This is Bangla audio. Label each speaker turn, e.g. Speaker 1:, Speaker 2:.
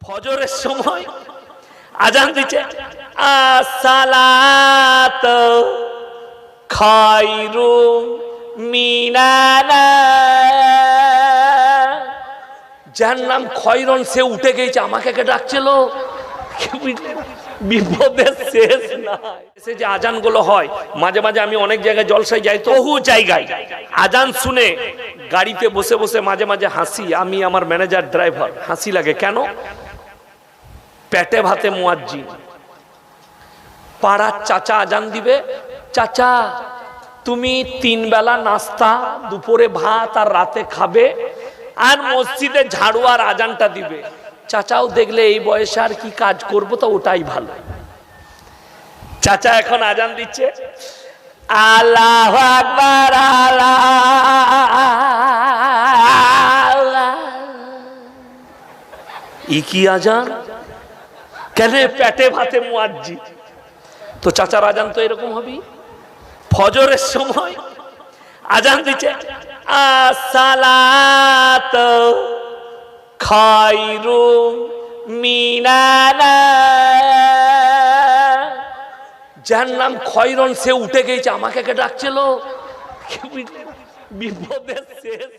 Speaker 1: ফজরের সময় আজান দিচ্ছে, আসসালাতু খায়রুম মিনান, যার নাম খয়রন সে উঠে গেছে, আমাকে কে ডাকছিল? বিপদের শেষ নাই। সে যে আজান গুলো হয় মাঝে মাঝে, আমি অনেক জায়গায় জলসায় যাই, তো বহু জায়গায় আজান শুনে গাড়িতে বসে বসে মাঝে মাঝে হাসি। আমি, আমার ম্যানেজার, ড্রাইভার, হাসি লাগে। কেন? পেটে ভাতে মুয়াজ্জিন, পাড়ার চাচা আজান দিবে, চাচা তুমি 3 বেলা নাস্তা, দুপুরে ভাত আর রাতে খাবে, আর মসজিদে ঝাড়ু আর আজানটা দিবে। চাচাও দেখলে এই বয়সে আর কি কাজ করবো, তো ওটাই ভালো। চাচা এখন আজান দিচ্ছে, আল্লাহু আকবার, আল্লাহ। ই কি আজান? কেন? পেটে ভাতে মুয়াজ্জিন। তো চাচার আজান তো এরকম হবেই। ফজরের সময় আজান দিচ্ছে, আসসালাতু খায়রুম মিনান, যার নাম খয়রন সে উঠে গেছে, আমাকে কে ডাকছিল? বিপদের শেষ।